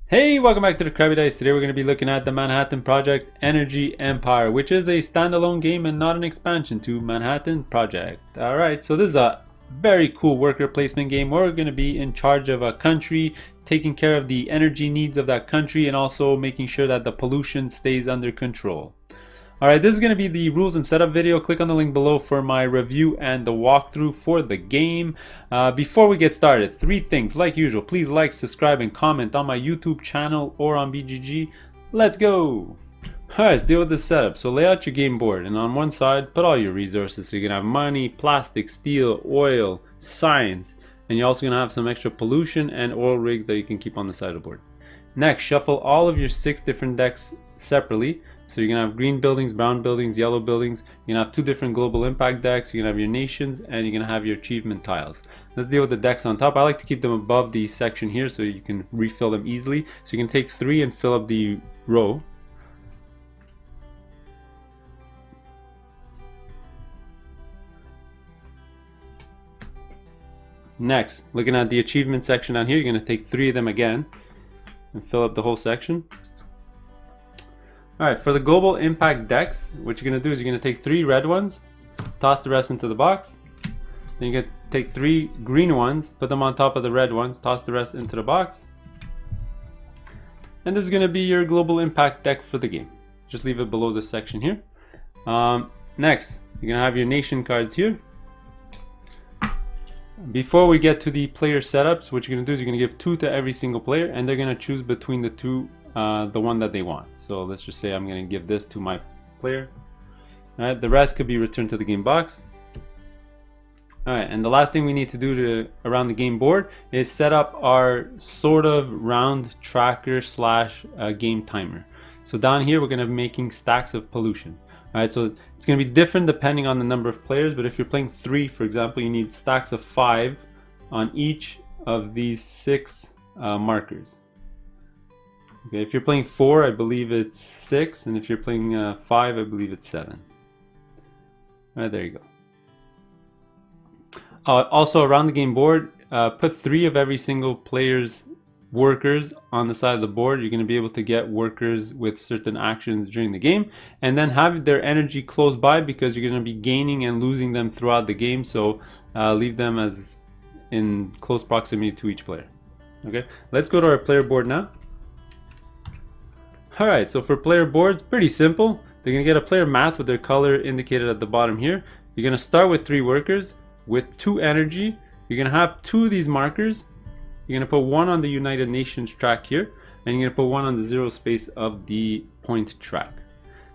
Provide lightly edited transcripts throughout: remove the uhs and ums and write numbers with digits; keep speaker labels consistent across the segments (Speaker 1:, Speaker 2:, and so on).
Speaker 1: Hey, welcome back to the Crabby Dice. Today we're going to be looking at the Manhattan Project Energy Empire, which is a standalone game and not an expansion to Manhattan Project. Alright, so this is a very cool worker placement game where we're going to be in charge of a country, taking care of the energy needs of that country, and also making sure that the pollution stays under control. Alright, this is going to be the rules and setup video. Click on the link below for my review and the walkthrough for the game. Before we get started, three things. Like usual, please like, subscribe, and comment on my YouTube channel or on BGG. Let's go! Alright, let's deal with the setup. So lay out your game board, and on one side, put all your resources. So you're going to have money, plastic, steel, oil, science, and you're also going to have some extra pollution and oil rigs that you can keep on the side of the board. Next, shuffle all of your 6 different decks separately. So you're going to have green buildings, brown buildings, yellow buildings. You're going to have 2 different global impact decks. You're going to have your nations, and you're going to have your achievement tiles. Let's deal with the decks on top. I like to keep them above the section here so you can refill them easily. So you can take 3 and fill up the row. Next, looking at the achievement section down here, you're going to take 3 of them again and fill up the whole section. Alright, for the global impact decks, what you're going to do is you're going to take 3 red ones, toss the rest into the box. Then you're going to take 3 green ones, put them on top of the red ones, toss the rest into the box. And this is going to be your global impact deck for the game. Just leave it below this section here. Next, you're going to have your nation cards here. Before we get to the player setups, what you're going to do is you're going to give 2 to every single player, and they're going to choose between the 2 the one that they want. So let's just say I'm going to give this to my player. Alright, the rest could be returned to the game box. Alright, and the last thing we need to do around the game board is set up our sort of round tracker slash game timer. So down here we're going to be making stacks of pollution. Alright, so it's going to be different depending on the number of players, but if you're playing 3, for example, you need stacks of 5 on each of these 6 markers. Okay, if you're playing 4, I believe it's 6, and if you're playing 5, I believe it's 7. Alright, there you go. Also, around the game board, put 3 of every single player's workers on the side of the board. You're going to be able to get workers with certain actions during the game, and then have their energy close by because you're going to be gaining and losing them throughout the game. So leave them as in close proximity to each player. Okay, let's go to our player board now. Alright, so for player boards, pretty simple. They're going to get a player mat with their color indicated at the bottom here. You're going to start with 3 workers with 2 energy. You're going to have 2 of these markers. You're going to put 1 on the United Nations track here, and you're going to put 1 on the 0 space of the point track.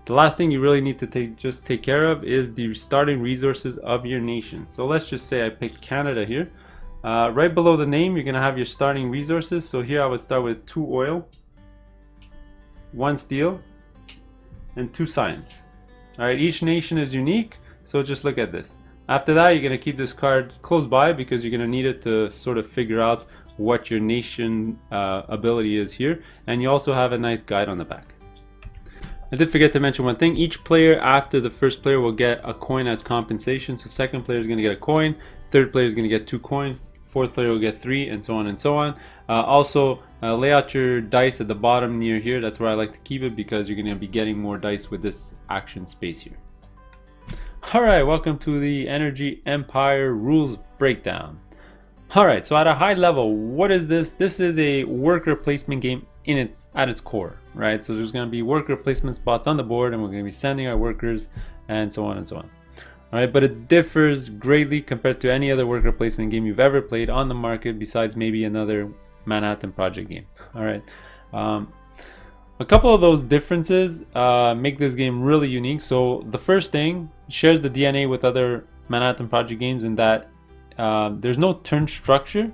Speaker 1: The last thing you really need to take care of is the starting resources of your nation. So let's just say I picked Canada here. Right below the name, you're going to have your starting resources. So here I would start with 2 oil, 1 steel, and 2 science. Alright, each nation is unique, so just look at this. After that, you're going to keep this card close by because you're going to need it to sort of figure out what your nation ability is here, and you also have a nice guide on the back. I did forget to mention one thing. Each player after the first player will get a coin as compensation. So second player is going to get a coin, third player is going to get 2 coins, fourth player will get 3, and so on and so on. Also, lay out your dice at the bottom near here. That's where I like to keep it because you're going to be getting more dice with this action space here. Alright, welcome to the Energy Empire rules breakdown. Alright, so at a high level, what is this? This is a worker placement game at its core, right? So there's going to be worker placement spots on the board, and we're going to be sending our workers, and so on and so on. Alright, but it differs greatly compared to any other worker placement game you've ever played on the market besides maybe another Manhattan Project game. Alright, a couple of those differences make this game really unique. So the first thing, shares the DNA with other Manhattan Project games in that there's no turn structure.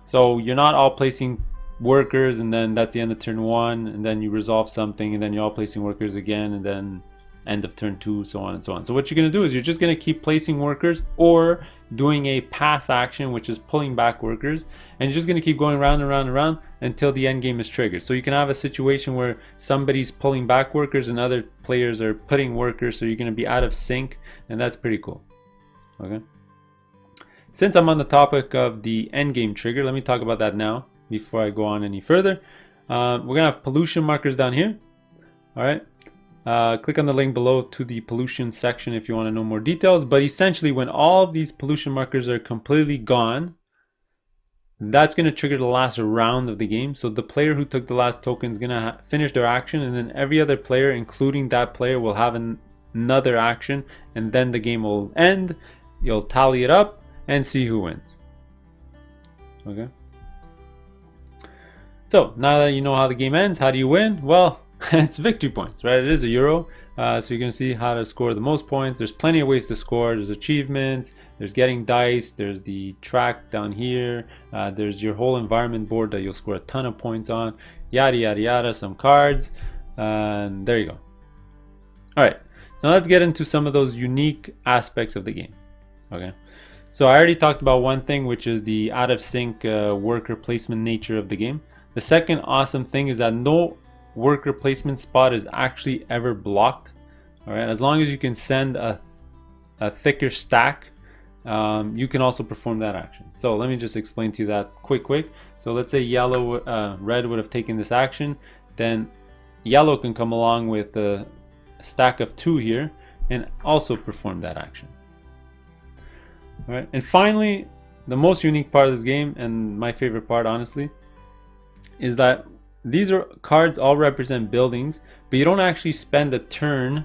Speaker 1: So you're not all placing workers and then that's the end of turn 1, and then you resolve something, and then you're all placing workers again, and then end of turn 2, so on and so on. So what you're going to do is you're just going to keep placing workers or doing a pass action, which is pulling back workers, and you're just going to keep going round and round and round until the end game is triggered. So you can have a situation where somebody's pulling back workers and other players are putting workers, so you're going to be out of sync, and that's pretty cool. Okay, since I'm on the topic of the end game trigger, let me talk about that now before I go on any further. We're gonna have pollution markers down here. All right. Click on the link below to the pollution section if you want to know more details. But essentially, when all of these pollution markers are completely gone, that's going to trigger the last round of the game. So the player who took the last token is going to finish their action, and then every other player, including that player, will have another action, and then the game will end. You'll tally it up and see who wins. Okay. So now that you know how the game ends, how do you win? Well, it's victory points, right? It is a Euro. So you're going to see how to score the most points. There's plenty of ways to score. There's achievements, there's getting dice, there's the track down here, there's your whole environment board that you'll score a ton of points on, yada yada yada, some cards, and there you go. All right, so now let's get into some of those unique aspects of the game. Okay, so I already talked about one thing, which is the out of sync worker placement nature of the game. The second awesome thing is that no worker placement spot is actually ever blocked. All right, as long as you can send a thicker stack, you can also perform that action. So let me just explain to you that quick. So let's say red would have taken this action, then yellow can come along with a stack of 2 here and also perform that action. All right, and finally, the most unique part of this game, and my favorite part honestly, is that these cards all represent buildings, but you don't actually spend a turn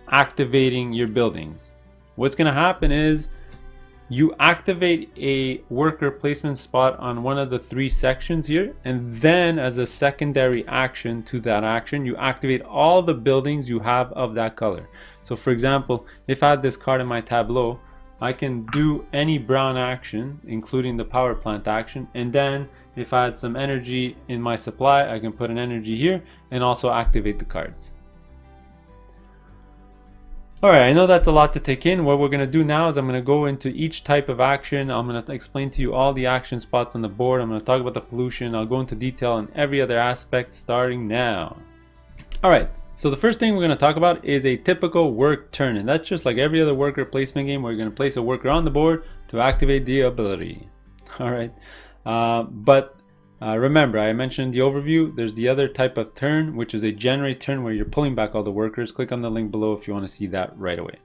Speaker 1: activating your buildings. What's going to happen is you activate a worker placement spot on one of the 3 sections here, and then as a secondary action to that action, you activate all the buildings you have of that color. So for example, if I had this card in my tableau, I can do any brown action, including the power plant action, and then if I had some energy in my supply, I can put an energy here and also activate the cards. Alright, I know that's a lot to take in. What we're going to do now is I'm going to go into each type of action. I'm going to explain to you all the action spots on the board. I'm going to talk about the pollution. I'll go into detail on every other aspect starting now. Alright, so the first thing we're going to talk about is a typical work turn, and that's just like every other worker placement game where you're going to place a worker on the board to activate the ability. Alright, remember, I mentioned the overview, there's the other type of turn, which is a generate turn where you're pulling back all the workers. Click on the link below if you want to see that right away.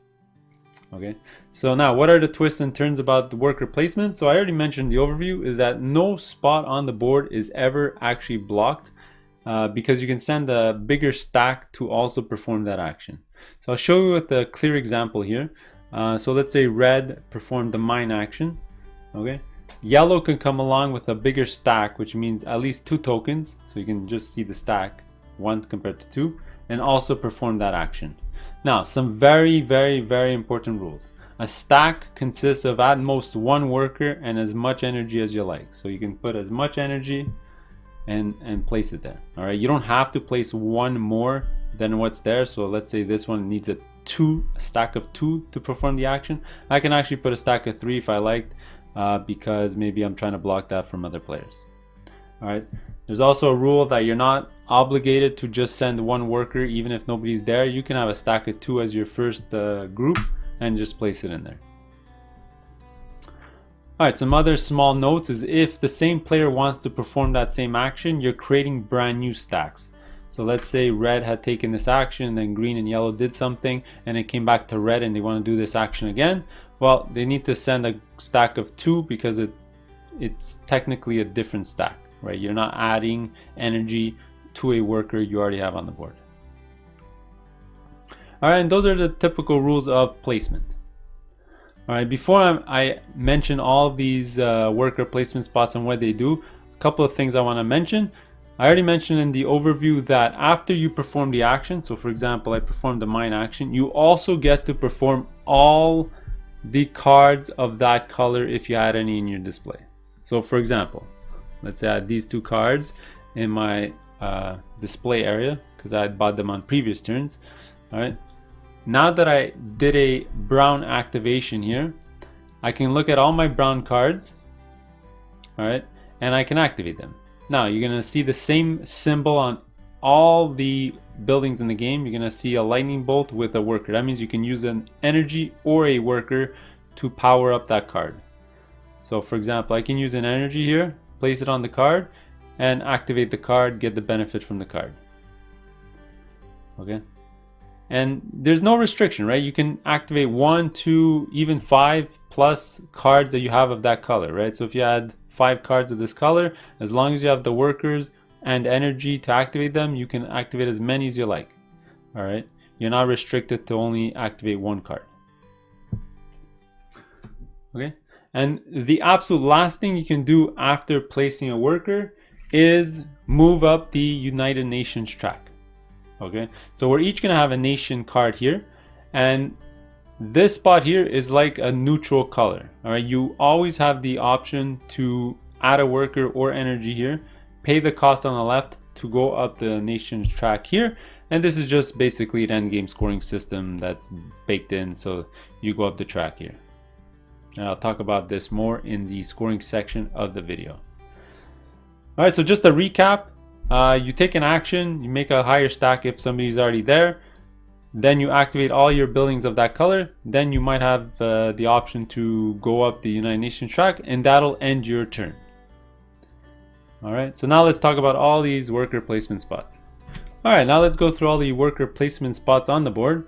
Speaker 1: Okay, so now what are the twists and turns about the worker placement? So I already mentioned the overview is that no spot on the board is ever actually blocked. Because you can send a bigger stack to also perform that action. So I'll show you with a clear example here. So let's say red performed the mine action. Okay, yellow can come along with a bigger stack, which means at least 2 tokens. So you can just see the stack, 1 compared to 2, and also perform that action. Now, some very important rules. A stack consists of at most 1 worker and as much energy as you like. So you can put as much energy and place it there. All right, you don't have to place 1 more than what's there. So let's say this one needs a stack of 2 to perform the action. I can actually put a stack of 3 if I liked, because maybe I'm trying to block that from other players. All right, there's also a rule that you're not obligated to just send 1 worker even if nobody's there. You can have a stack of 2 as your first group and just place it in there. Alright, some other small notes is if the same player wants to perform that same action, you're creating brand new stacks. So let's say red had taken this action, then green and yellow did something, and it came back to red and they want to do this action again. Well, they need to send a stack of 2 because it's technically a different stack, right? You're not adding energy to a worker you already have on the board. Alright, and those are the typical rules of placement. Alright, before I mention all of these worker placement spots and what they do, a couple of things I want to mention. I already mentioned in the overview that after you perform the action, so for example, I performed the mine action, you also get to perform all the cards of that color if you had any in your display. So for example, let's say I had these 2 cards in my display area because I had bought them on previous turns. Alright. Now that I did a brown activation here, I can look at all my brown cards, all right, and I can activate them. Now you're gonna see the same symbol on all the buildings in the game. You're gonna see a lightning bolt with a worker. That means you can use an energy or a worker to power up that card. So for example, I can use an energy here, place it on the card, and activate the card, get the benefit from the card. Okay, and there's no restriction, right? You can activate 1, 2, even 5 plus cards that you have of that color, right? So if you had 5 cards of this color, as long as you have the workers and energy to activate them, you can activate as many as you like. All right, you're not restricted to only activate 1 card. Okay, and the absolute last thing you can do after placing a worker is move up the United Nations track. Okay, so we're each gonna have a nation card here, and this spot here is like a neutral color. All right, you always have the option to add a worker or energy here, pay the cost on the left to go up the nations track here, and this is just basically an end game scoring system that's baked in, so you go up the track here. And I'll talk about this more in the scoring section of the video. All right, so just a recap, you take an action, you make a higher stack if somebody's already there, then you activate all your buildings of that color, then you might have the option to go up the United Nations track, and that'll end your turn. All right, so now let's talk about all these worker placement spots. All right, now let's go through all the worker placement spots on the board.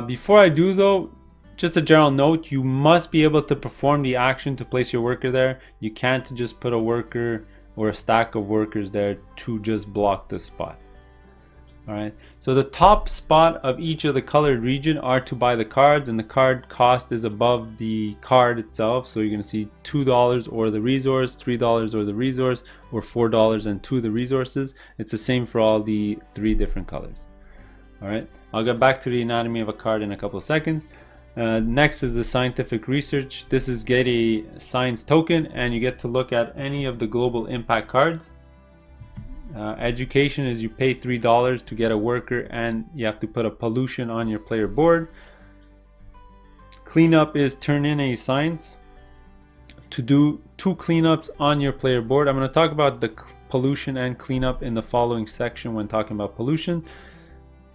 Speaker 1: Before I do though, just a general note, you must be able to perform the action to place your worker there. You can't just put a worker or a stack of workers there to just block the spot. All right, so the top spot of each of the colored region are to buy the cards, and the card cost is above the card itself. So you're going to see $2 or the resource, $3 or the resource, or $4 and 2 the resources. It's the same for all the 3 different colors. All right, I'll get back to the anatomy of a card in a couple of seconds. Next is the scientific research. This is get a science token, and you get to look at any of the global impact cards. Education is you pay $3 to get a worker, and you have to put a pollution on your player board. Cleanup is turn in a science to do 2 cleanups on your player board. I'm going to talk about the pollution and cleanup in the following section when talking about pollution.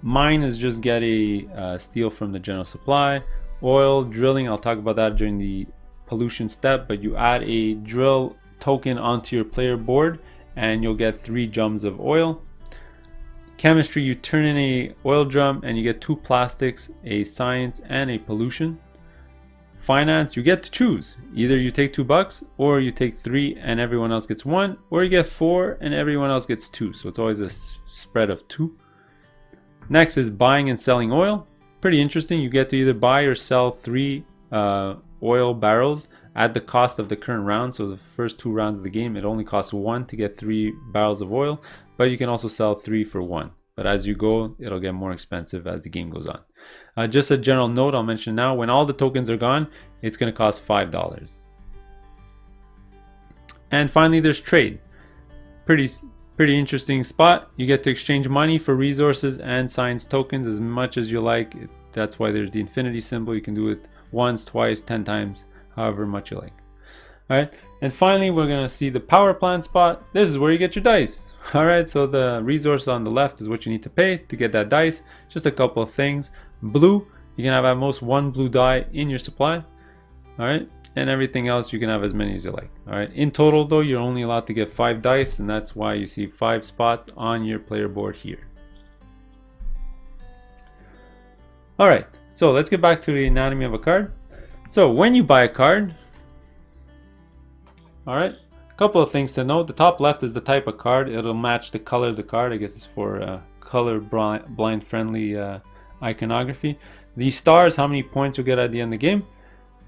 Speaker 1: Mine is just get a steal from the general supply. Oil drilling, I'll talk about that during the pollution step, but you add a drill token onto your player board and you'll get 3 drums of oil. Chemistry, you turn in a oil drum and you get 2 plastics, a science, and a pollution. Finance, you get to choose. Either you take $2 or you take 3 and everyone else gets 1, or you get 4 and everyone else gets 2. So it's always a spread of 2. Next is buying and selling oil. Pretty interesting. You get to either buy or sell 3 oil barrels at the cost of the current round. So the first 2 rounds of the game, it only costs 1 to get 3 barrels of oil, but you can also sell 3 for 1. But as you go, it'll get more expensive as the game goes on. Just a general note I'll mention now, when all the tokens are gone, it's going to cost $5. And finally, there's trade. Pretty interesting spot. You get to exchange money for resources and science tokens as much as you like. That's why there's the infinity symbol. You can do it once, twice, 10 times, however much you like. All right, and finally we're gonna see the power plant spot. This is where you get your dice. All right, so the resource on the left is what you need to pay to get that dice. Just a couple of things. Blue, you can have at most 1 blue die in your supply. All right, and everything else you can have as many as you like. All right, in total though, you're only allowed to get 5 dice, and that's why you see 5 spots on your player board here. All right, so let's get back to the anatomy of a card. So when you buy a card, all right, a couple of things to note. The top left is the type of card. It'll match the color of the card. I guess it's for color blind friendly iconography. The star is how many points you'll get at the end of the game.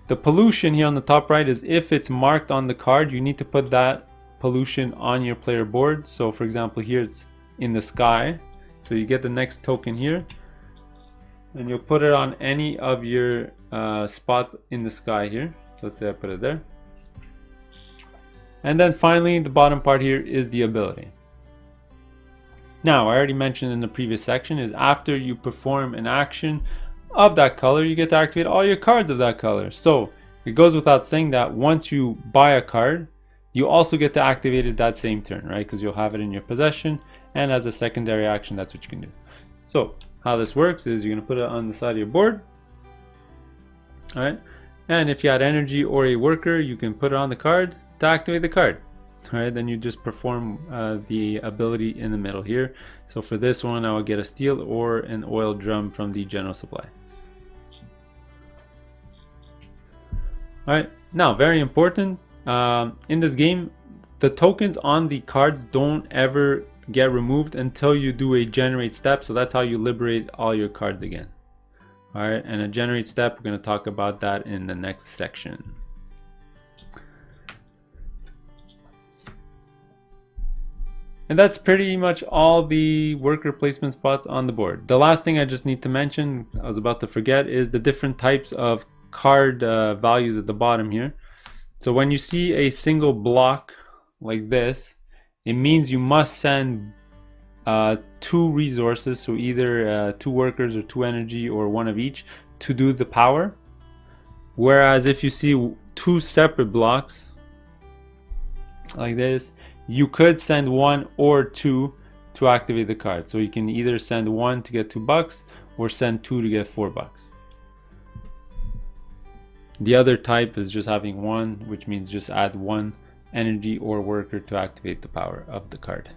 Speaker 1: The pollution here on the top right is if it's marked on the card, you need to put that pollution on your player board. So for example, here it's in the sky. So you get the next token here, and you'll put it on any of your spots in the sky here. So let's say I put it there. And then finally, the bottom part here is the ability. Now, I already mentioned in the previous section is after you perform an action of that color, you get to activate all your cards of that color. So it goes without saying that once you buy a card, you also get to activate it that same turn, right? Because you'll have it in your possession, and as a secondary action, that's what you can do. So how this works is you're going to put it on the side of your board. All right, and if you had energy or a worker, you can put it on the card to activate the card. right? Then you just perform the ability in the middle here. So for this one, I will get a steel or an oil drum from the general supply. All right, now very important, in this game, the tokens on the cards don't ever get removed until you do a generate step. So that's how you liberate all your cards again. All right, and a generate step, we're going to talk about that in the next section. And that's pretty much all the worker placement spots on the board. The last thing I just need to mention, I was about to forget, is the different types of card values at the bottom here. So when you see a single block like this, it means you must send 2 resources, so either 2 workers or 2 energy or 1 of each to do the power. Whereas if you see 2 separate blocks like this, you could send 1 or 2 to activate the card. So you can either send 1 to get $2 or send 2 to get $4. The other type is just having 1, which means just add 1 energy or worker to activate the power of the card.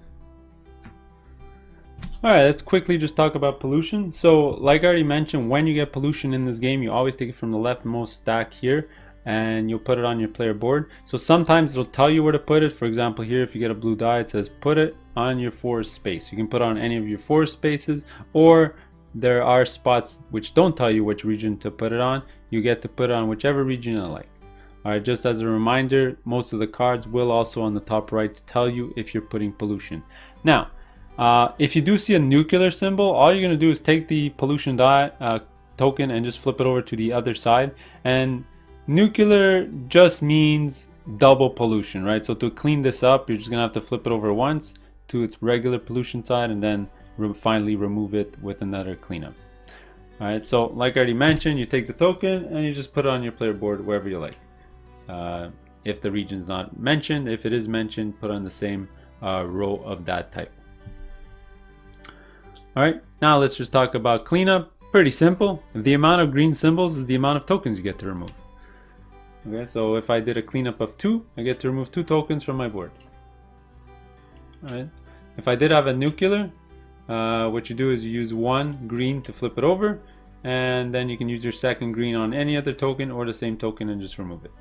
Speaker 1: Alright, let's quickly just talk about pollution. So like I already mentioned, when you get pollution in this game, you always take it from the leftmost stack here and you'll put it on your player board. So sometimes it'll tell you where to put it. For example, here if you get a blue die, it says put it on your forest space. You can put it on any of your forest spaces, or there are spots which don't tell you which region to put it on. You get to put it on whichever region you like. Alright, just as a reminder, most of the cards will also on the top right tell you if you're putting pollution. Now, if you do see a nuclear symbol, all you're going to do is take the pollution die token and just flip it over to the other side. And nuclear just means double pollution, right? So to clean this up, you're just going to have to flip it over once to its regular pollution side and then finally remove it with another cleanup. Alright, so like I already mentioned, you take the token and you just put it on your player board wherever you like. If the region is not mentioned, if it is mentioned, put on the same row of that type. Alright, now let's just talk about cleanup. Pretty simple. The amount of green symbols is the amount of tokens you get to remove. Okay, so if I did a cleanup of 2, I get to remove 2 tokens from my board. Alright, if I did have a nuclear, what you do is you use 1 green to flip it over, and then you can use your second green on any other token or the same token and just remove it.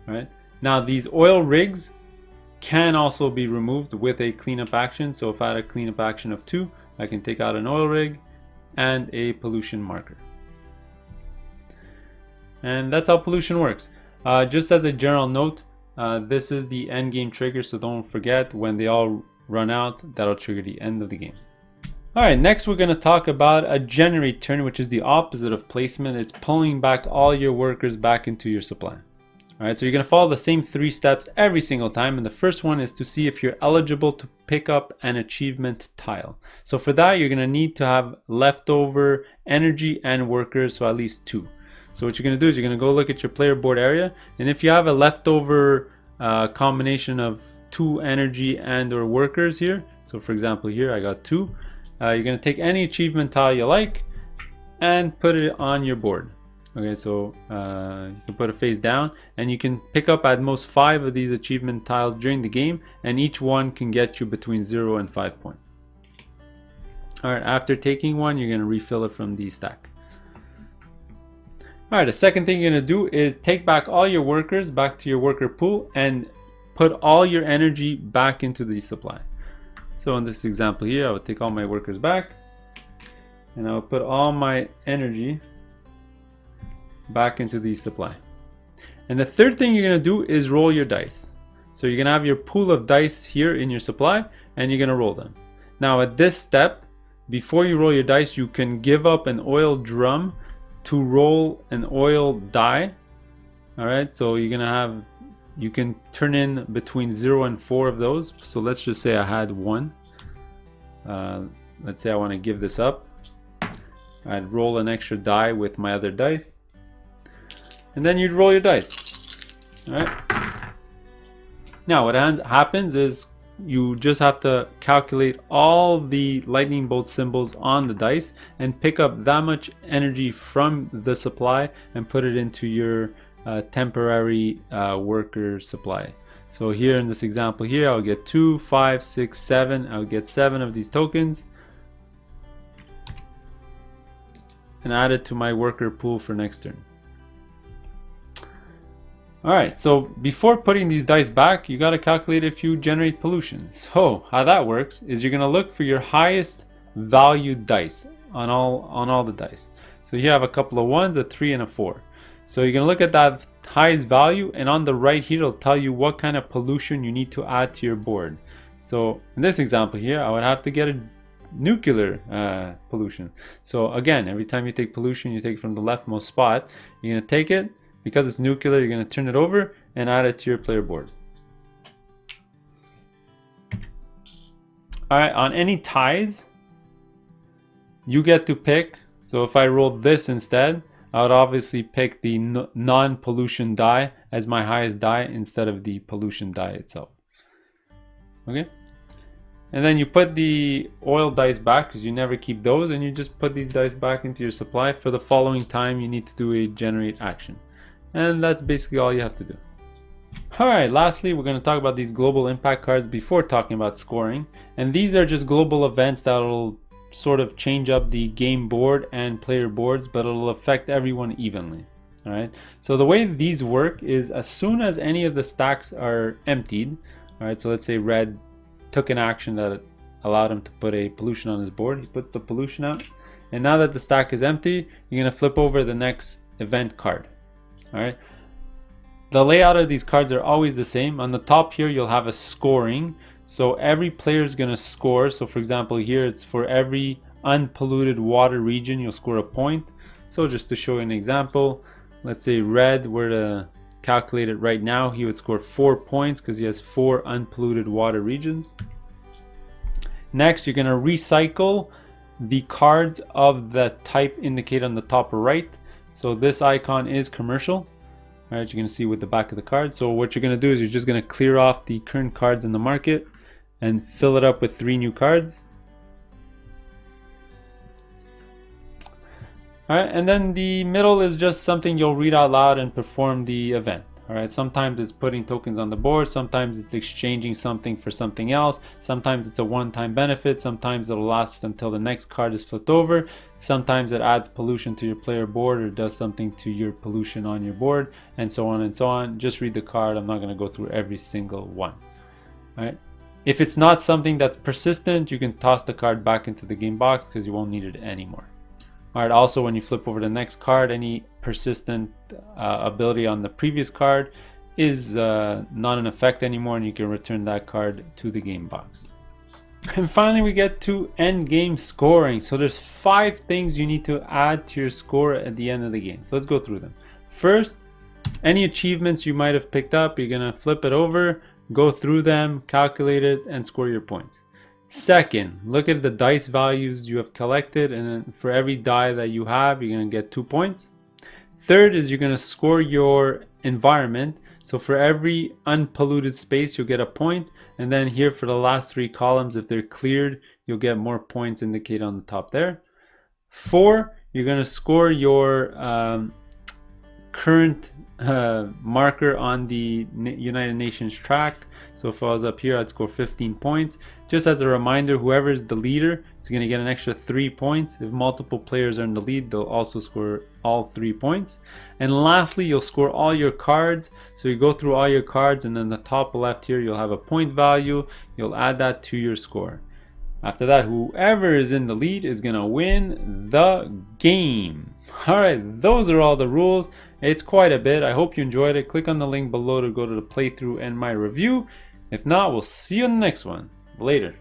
Speaker 1: Alright, now these oil rigs can also be removed with a cleanup action. So if I had a cleanup action of 2, I can take out an oil rig and a pollution marker. And that's how pollution works. Just as a general note, this is the end game trigger, so don't forget, when they all run out, that'll trigger the end of the game. Alright, next we're going to talk about a generate turn, which is the opposite of placement. It's pulling back all your workers back into your supply. Alright, so you're going to follow the same 3 steps every single time, and the first one is to see if you're eligible to pick up an achievement tile. So for that, you're going to need to have leftover energy and workers, so at least 2. So what you're going to do is you're going to go look at your player board area, and if you have a leftover combination of 2 energy and or workers here, so for example here I got 2, you're going to take any achievement tile you like and put it on your board. Okay, so you can put it face down, and you can pick up at most 5 of these achievement tiles during the game, and each one can get you between 0 and 5 points. Alright, after taking one, you're going to refill it from the stack. Alright, the second thing you're going to do is take back all your workers back to your worker pool and put all your energy back into the supply. So in this example here, I would take all my workers back, and I will put all my energy back into the supply. And the third thing you're going to do is roll your dice. So you're going to have your pool of dice here in your supply, and you're going to roll them. Now at this step, before you roll your dice, you can give up an oil drum to roll an oil die. Alright, so you're going to have, you can turn in between 0 and 4 of those. So let's just say I had 1. Let's say I want to give this up. I'd roll an extra die with my other dice. And then you'd roll your dice. Alright. Now what happens is you just have to calculate all the lightning bolt symbols on the dice and pick up that much energy from the supply and put it into your temporary worker supply. So here in this example here, I'll get 2, 5, 6, 7. I'll get 7 of these tokens and add it to my worker pool for next turn. Alright, so before putting these dice back, you got to calculate if you generate pollution. So how that works is you're going to look for your highest valued dice on all the dice. So you have a couple of 1s, a 3, and a 4. So you're going to look at that highest value, and on the right here it'll tell you what kind of pollution you need to add to your board. So in this example here, I would have to get a nuclear pollution. So again, every time you take pollution, you take it from the leftmost spot. You're going to take it. Because it's nuclear, you're going to turn it over and add it to your player board. Alright, on any ties, you get to pick. So if I rolled this instead, I would obviously pick the non-pollution die as my highest die instead of the pollution die itself. Okay? And then you put the oil dice back because you never keep those, and you just put these dice back into your supply. For the following time, you need to do a generate action. And that's basically all you have to do. Alright, lastly, we're going to talk about these global impact cards before talking about scoring. And these are just global events that will sort of change up the game board and player boards, but it'll affect everyone evenly. Alright, so the way these work is as soon as any of the stacks are emptied, alright, so let's say red took an action that allowed him to put a pollution on his board. He puts the pollution out, and now that the stack is empty, you're going to flip over the next event card. Alright, the layout of these cards are always the same. On the top here, you'll have a scoring. So every player is going to score. So for example, here it's for every unpolluted water region, you'll score a point. So just to show you an example, let's say red were to calculate it right now, he would score 4 points because he has 4 unpolluted water regions. Next, you're going to recycle the cards of the type indicated on the top right. So this icon is commercial. All right, you're going to see with the back of the card. So what you're going to do is you're just going to clear off the current cards in the market and fill it up with 3 new cards. All right, and then the middle is just something you'll read out loud and perform the event. All right, sometimes it's putting tokens on the board, sometimes it's exchanging something for something else, sometimes it's a one-time benefit, sometimes it'll last until the next card is flipped over, sometimes it adds pollution to your player board or does something to your pollution on your board, and so on and so on. Just read the card. I'm not going to go through every single one. All right, if it's not something that's persistent, you can toss the card back into the game box because you won't need it anymore. Alright, also when you flip over the next card, any persistent ability on the previous card is not in effect anymore, and you can return that card to the game box. And finally we get to end game scoring. So there's 5 things you need to add to your score at the end of the game. So let's go through them. First, any achievements you might have picked up, you're going to flip it over, go through them, calculate it, and score your points. Second, look at the dice values you have collected, and then for every die that you have, you're going to get 2 points. Third is you're going to score your environment. So for every unpolluted space, you'll get a point. And then here for the last 3 columns, if they're cleared, you'll get more points indicated on the top there. 4, you're going to score your current marker on the United Nations track. So if I was up here, I'd score 15 points. Just as a reminder, whoever is the leader is going to get an extra 3 points. If multiple players are in the lead, they'll also score all 3 points. And lastly, you'll score all your cards. So you go through all your cards, and then the top left here, you'll have a point value. You'll add that to your score. After that, whoever is in the lead is going to win the game. Alright, those are all the rules. It's quite a bit. I hope you enjoyed it. Click on the link below to go to the playthrough and my review. If not, we'll see you in the next one. Later.